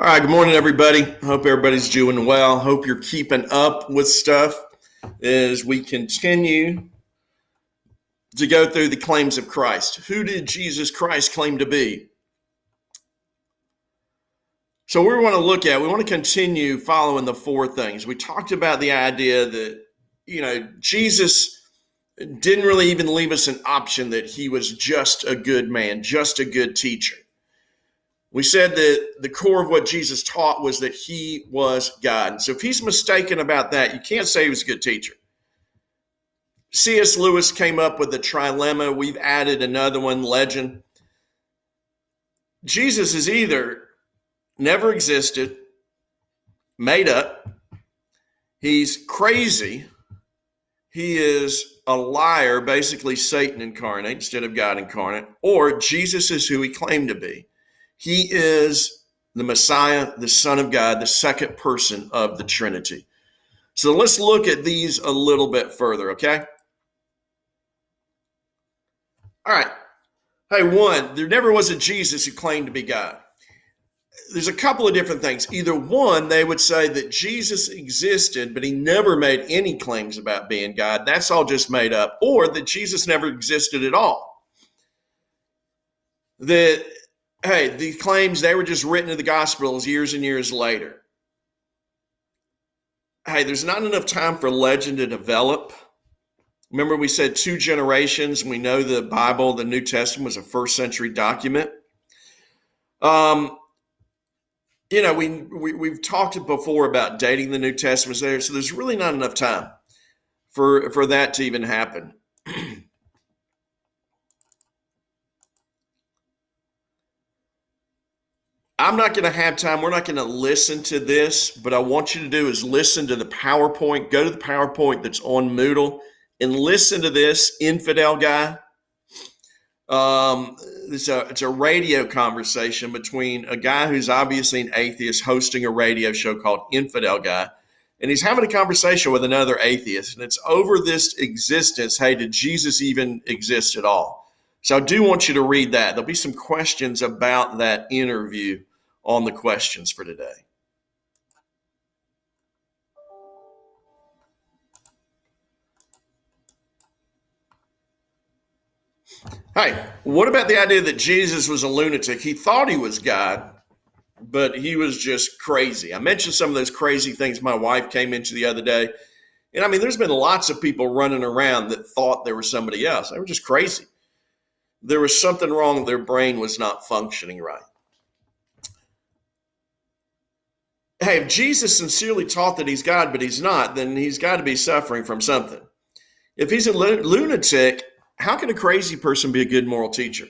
All right, good morning, everybody. Hope everybody's doing well. Hope you're keeping up with stuff as we continue to go through the claims of Christ. Who did Jesus Christ claim to be? So we want to continue following the four things. We talked about the idea that, Jesus didn't really even leave us an option that he was just a good man, just a good teacher. We said that the core of what Jesus taught was that he was God. And so if he's mistaken about that, you can't say he was a good teacher. C.S. Lewis came up with the trilemma. We've added another one, legend. Jesus is either never existed, made up, he's crazy, he is a liar, basically Satan incarnate instead of God incarnate, or Jesus is who he claimed to be. He is the Messiah, the Son of God, the second person of the Trinity. So let's look at these a little bit further, okay? All right. Hey, one, there never was a Jesus who claimed to be God. There's a couple of different things. Either one, they would say that Jesus existed, but he never made any claims about being God. That's all just made up. Or that Jesus never existed at all. That these claims, they were just written in the Gospels years and years later. Hey, there's not enough time for legend to develop. Remember, we said 2 generations. We know the Bible, the New Testament, was a first century document. We've talked before about dating the New Testament there, so there's really not enough time for that to even happen. I'm not going to have time. We're not going to listen to this, but I want you to do is listen to the PowerPoint. Go to the PowerPoint that's on Moodle and listen to this infidel guy. It's a radio conversation between a guy who's obviously an atheist hosting a radio show called Infidel Guy, and he's having a conversation with another atheist, and it's over this existence. Hey, did Jesus even exist at all? So I do want you to read that. There'll be some questions about that interview on the questions for today. Hey, what about the idea that Jesus was a lunatic? He thought he was God, but he was just crazy. I mentioned some of those crazy things my wife came into the other day. And I mean, there's been lots of people running around that thought they were somebody else. They were just crazy. There was something wrong. Their brain was not functioning right. Hey, if Jesus sincerely taught that he's God, but he's not, then he's got to be suffering from something. If he's a lunatic, how can a crazy person be a good moral teacher?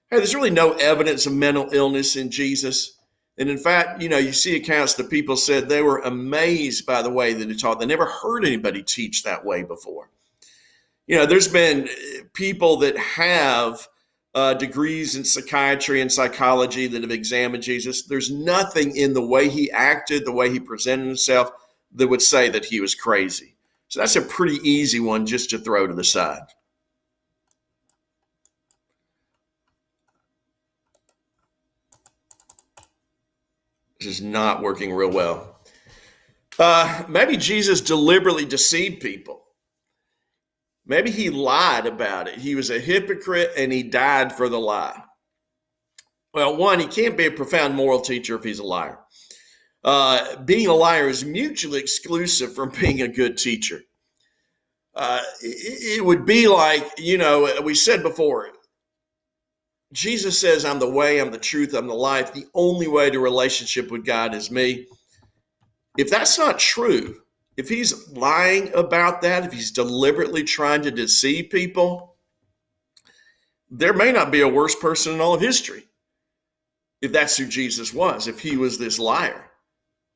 Hey, there's really no evidence of mental illness in Jesus. And in fact, you see accounts that people said they were amazed by the way that he taught. They never heard anybody teach that way before. There's been people that have degrees in psychiatry and psychology that have examined Jesus. There's nothing in the way he acted, the way he presented himself, that would say that he was crazy. So that's a pretty easy one just to throw to the side. This is not working real well. Maybe Jesus deliberately deceived people. Maybe he lied about it. He was a hypocrite and he died for the lie. Well, one, he can't be a profound moral teacher if he's a liar. Being a liar is mutually exclusive from being a good teacher. It would be like, we said before, Jesus says, I'm the way, I'm the truth, I'm the life. The only way to relationship with God is me. If that's not true, if he's lying about that, if he's deliberately trying to deceive people, there may not be a worse person in all of history. If that's who Jesus was, if he was this liar,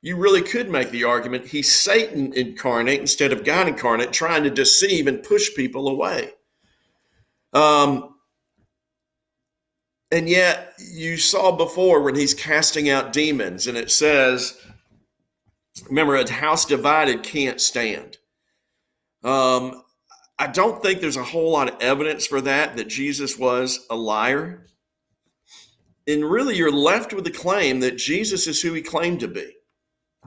you really could make the argument he's Satan incarnate instead of God incarnate, trying to deceive and push people away. And yet you saw before when he's casting out demons, and it says, remember, a house divided can't stand. I don't think there's a whole lot of evidence for that Jesus was a liar. And really, you're left with the claim that Jesus is who he claimed to be,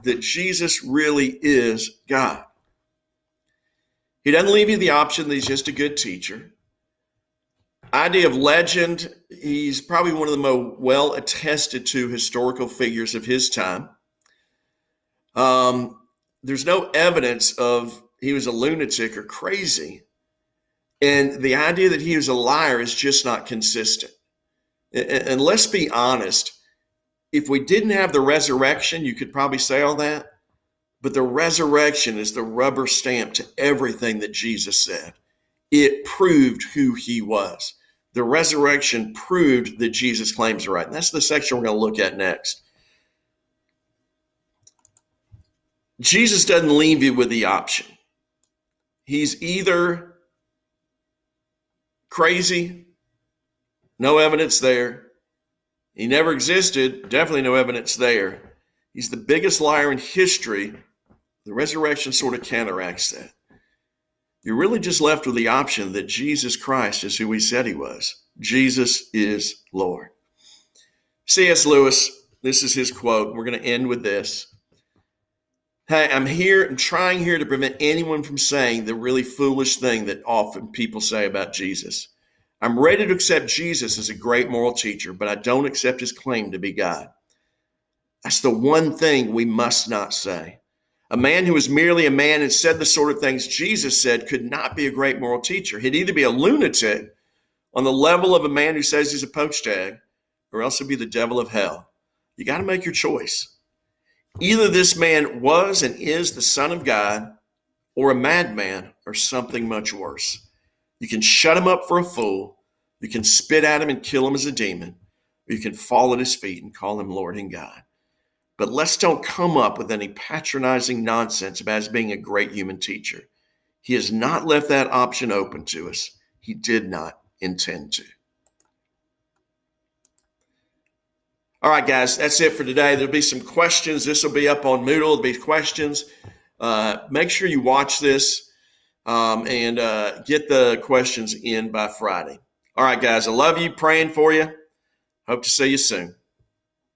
that Jesus really is God. He doesn't leave you the option that he's just a good teacher. Idea of legend, he's probably one of the most well attested to historical figures of his time. There's no evidence of he was a lunatic or crazy. And the idea that he was a liar is just not consistent. And let's be honest, if we didn't have the resurrection, you could probably say all that. But the resurrection is the rubber stamp to everything that Jesus said. It proved who he was. The resurrection proved that Jesus' claims are right. And that's the section we're going to look at next. Jesus doesn't leave you with the option. He's either crazy, no evidence there. He never existed, definitely no evidence there. He's the biggest liar in history. The resurrection sort of counteracts that. You're really just left with the option that Jesus Christ is who he said he was. Jesus is Lord. C.S. Lewis, this is his quote. We're going to end with this. Hey, I'm trying here to prevent anyone from saying the really foolish thing that often people say about Jesus. I'm ready to accept Jesus as a great moral teacher, but I don't accept his claim to be God. That's the one thing we must not say. A man who was merely a man and said the sort of things Jesus said could not be a great moral teacher. He'd either be a lunatic on the level of a man who says he's a poached egg, or else he'd be the devil of hell. You got to make your choice. Either this man was and is the Son of God, or a madman, or something much worse. You can shut him up for a fool. You can spit at him and kill him as a demon. Or you can fall at his feet and call him Lord and God. But let's don't come up with any patronizing nonsense about his being a great human teacher. He has not left that option open to us. He did not intend to. All right, guys, that's it for today. There'll be some questions. This will be up on Moodle. There'll be questions. Make sure you watch this and get the questions in by Friday. All right, guys, I love you. Praying for you. Hope to see you soon.